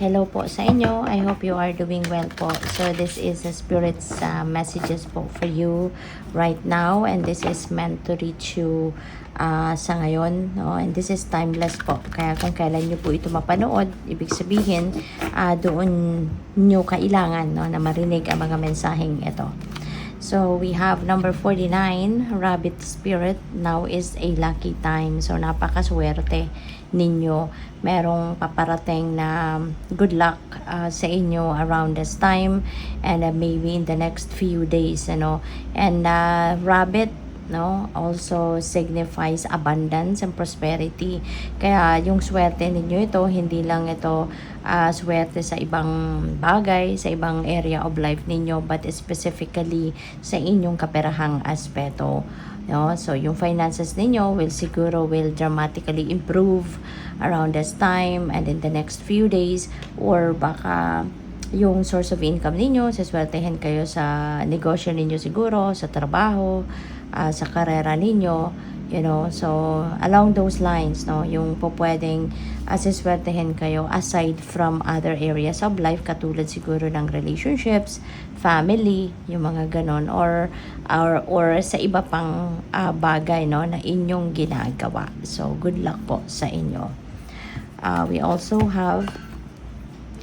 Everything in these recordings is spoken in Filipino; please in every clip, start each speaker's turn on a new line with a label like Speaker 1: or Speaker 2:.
Speaker 1: Hello po sa inyo. I hope you are doing well po. So this is the Spirit's messages po for you right now, and this is meant to reach you sa ngayon, no? And this is timeless po. Kaya kung kailan nyo po ito mapanood, ibig sabihin doon nyo kailangan, no, na marinig ang mga mensaheng ito. So we have number 49, Rabbit Spirit. Now is a lucky time. So napakaswerte ninyo. Merong paparating na good luck sa inyo around this time, and maybe in the next few days, ano. And rabbit, no, also signifies abundance and prosperity. Kaya yung swerte ninyo ito, hindi lang ito swerte sa ibang bagay, sa ibang area of life ninyo, but specifically sa inyong kaperahang aspeto. No? So yung finances ninyo will dramatically improve around this time and in the next few days, or baka yung source of income ninyo, saswertehin kayo sa negosyo ninyo siguro, sa trabaho, sa karera ninyo, you know. So along those lines, no, yung po pwedeng saswertehin kayo aside from other areas of life, katulad siguro ng relationships, family, yung mga ganon, or sa iba pang bagay, no, na inyong ginagawa. So good luck po sa inyo. We also have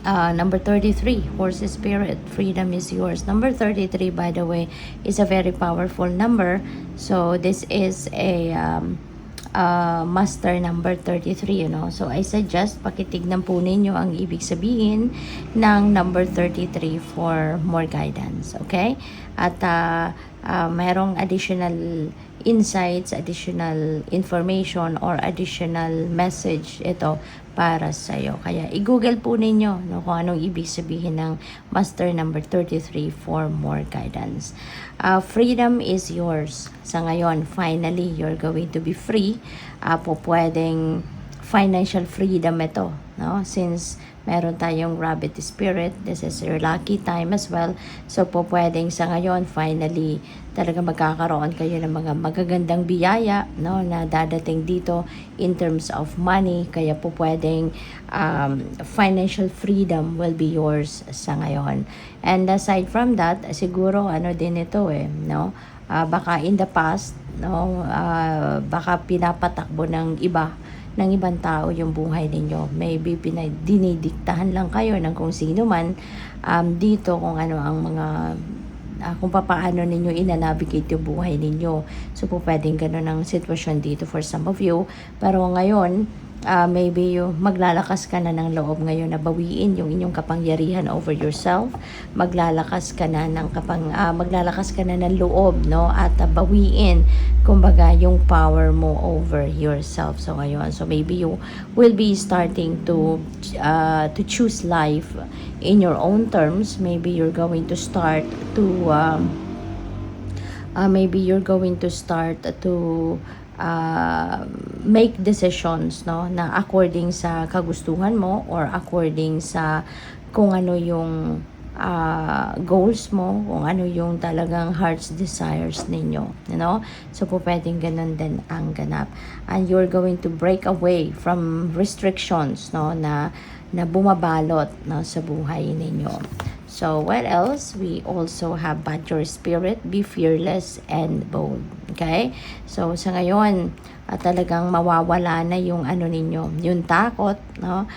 Speaker 1: number 33, Horse Spirit. Freedom is yours. Number 33, by the way, is a very powerful number. So this is a master number 33, you know. So I suggest pakitignan po ninyo ang ibig sabihin ng number 33 for more guidance, okay? At mayroong additional insights, additional information, or additional message ito para sa iyo. Kaya i-google po ninyo, no, kung anong ibig sabihin ng master number 33 for more guidance. Freedom is yours. Sa ngayon, finally, you're going to be free. Po pwedeng financial freedom ito, no? Since meron tayong rabbit spirit, this is your lucky time as well. So po pwedeng sa ngayon, finally, talaga magkakaroon kayo ng mga magagandang biyaya, no, na dadating dito in terms of money. Kaya po pwedeng financial freedom will be yours sa ngayon. And aside from that, siguro ano din ito no, baka in the past, no, baka pinapatakbo ng ibang tao yung buhay ninyo. Maybe dinidiktahan lang kayo ng kung sino man dito kung ano ang mga kung paano ninyo inanavigate yung buhay ninyo. So po pwedeng ganun ang sitwasyon dito for some of you. Pero ngayon, maybe maglalakas ka na ng loob ngayon na bawiin yung inyong kapangyarihan over yourself. Maglalakas ka na ng loob, no, at bawiin kumbaga yung power mo over yourself. So ngayon, so maybe you will be starting to choose life in your own terms. Maybe you're going to start to make decisions, no, na according sa kagustuhan mo, or according sa kung ano yung goals mo, kung ano yung talagang heart's desires ninyo, you know. So po pwedeng ganun din ang ganap, and you're going to break away from restrictions, no, na bumabalot, no, sa buhay ninyo. So what else? We also have Badger Spirit, be fearless and bold. Okay? So sa ngayon, talagang mawawala na yung ano ninyo, yung takot, no?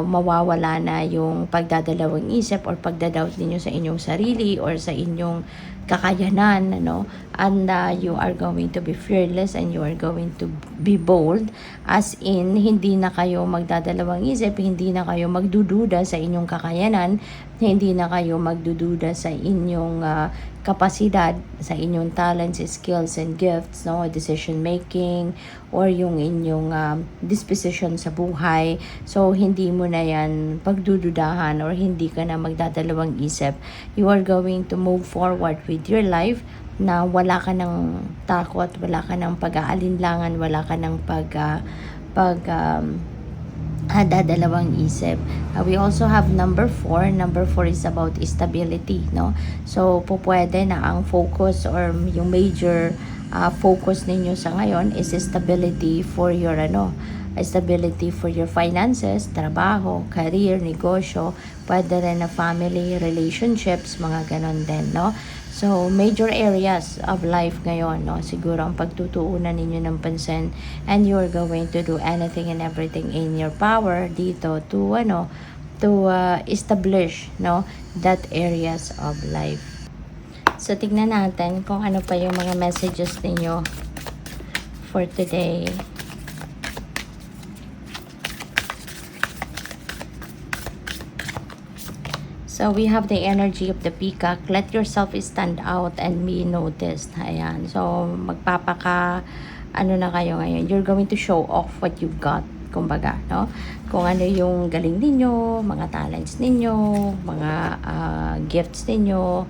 Speaker 1: Mawawala na yung pagdadalawang isip or pagdadoubt ninyo sa inyong sarili or sa inyong kakayanan, no? And you are going to be fearless and you are going to be bold, as in hindi na kayo magdadalawang isip, hindi na kayo magdududa sa inyong kakayanan, hindi na kayo magdududa sa inyong kapasidad, sa inyong talents, skills, and gifts, no, decision making, or yung inyong disposition sa buhay. So hindi mo na yan pagdududahan, or hindi ka na magdadalawang isip. You are going to move forward with your life na wala ka ng takot, wala ka ng pag-aalinlangan, wala ka ng dadalawang isip. We also have number 4. Number 4 is about stability, no? So po pwede na ang focus or yung major focus ninyo sa ngayon is stability for your stability for your finances, trabaho, career, negosyo, pwede rin na family, relationships, mga ganon din, no? So, major areas of life ngayon, no? Siguro ang pagtutuunan ninyo ng pansin, and you're going to do anything and everything in your power dito to, establish, no, that areas of life. So, tignan natin kung ano pa yung mga messages ninyo for today. So, we have the energy of the peacock. Let yourself stand out and be noticed. Ayan. So, na kayo ngayon. You're going to show off what you've got. Kumbaga, no? Kung ano yung galing ninyo, mga talents ninyo, mga gifts ninyo,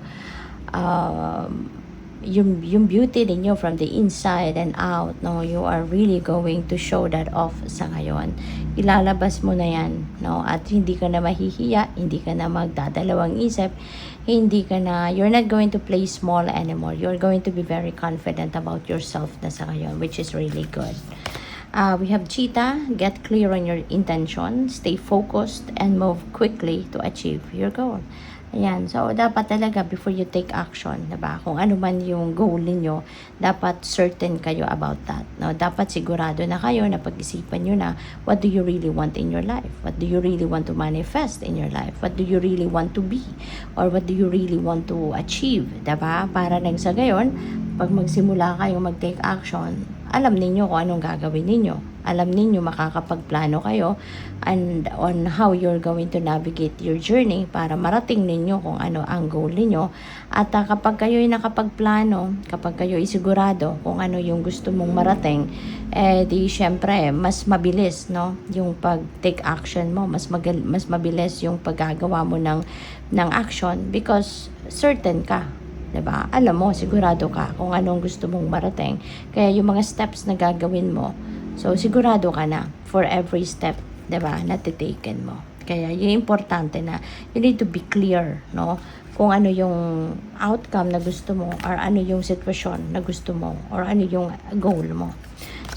Speaker 1: yung beauty ninyo from the inside and out, no? You are really going to show that off sa ngayon. Ilalabas mo na yan, no? At hindi ka na mahihiya, hindi ka na magdadalawang isip, you're not going to play small anymore. You're going to be very confident about yourself na sa ngayon, which is really good. We have cheetah. Get clear on your intention, stay focused, and move quickly to achieve your goal. Ayan. So, dapat talaga before you take action, diba? Kung ano man yung goal niyo, dapat certain kayo about that. No? Dapat sigurado na kayo na pag-isipan nyo na what do you really want in your life? What do you really want to manifest in your life? What do you really want to be? Or what do you really want to achieve? Diba? Para nang sa gayon, pag magsimula kayo mag-take action, alam ninyo kung anong gagawin ninyo. Alam ninyo makakapagplano kayo and on how you're going to navigate your journey para marating ninyo kung ano ang goal ninyo. At kapag kayo'y nakapagplano, kapag kayo'y sigurado kung ano yung gusto mong marating, di syempre mas mabilis, no, yung pag-take action mo, mas mabilis yung paggagawa mo ng action because certain ka. Diba? Alam mo, sigurado ka kung anong gusto mong marating. Kaya yung mga steps na gagawin mo, so sigurado ka na for every step, diba, na titaken mo. Kaya yung importante na you need to be clear, no? Kung ano yung outcome na gusto mo or ano yung sitwasyon na gusto mo or ano yung goal mo.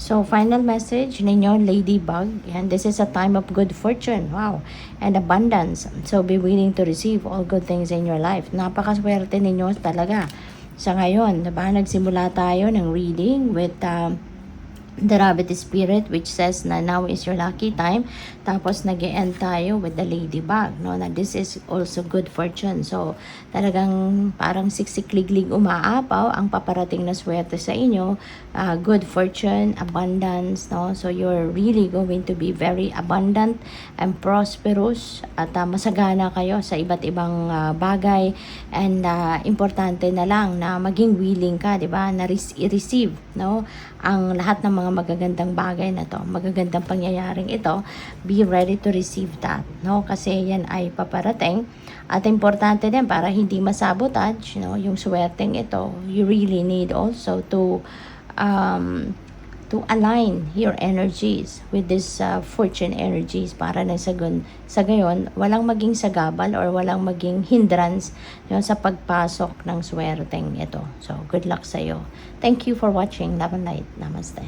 Speaker 1: So, final message ninyo, Ladybug. And this is a time of good fortune. Wow. And abundance. So, be willing to receive all good things in your life. Napakaswerte ninyo talaga. Sa ngayon, diba, nagsimula tayo ng reading with the Rabbit Spirit, which says na now is your lucky time. Tapos nag-e-end tayo with the Ladybug, no? Na this is also good fortune. So, talagang parang siksik-liglig umaapaw ang paparating na swerte sa inyo. Good fortune, abundance, no? So, you're really going to be very abundant and prosperous at masagana kayo sa iba't ibang bagay. And importante na lang na maging willing ka, di ba? Na i-receive, no? Ang lahat ng mga magagandang bagay na to, magagandang pangyayaring ito, be ready to receive that, no? Kasi yan ay paparating. At importante din para hindi masabotage, no, yung swerteng ito, you really need also to align your energies with this fortune energies para na sa gayon, walang maging sagabal or walang maging hindrance, no, sa pagpasok ng swerteng ito. So, good luck sa iyo. Thank you for watching. Love and light. Namaste.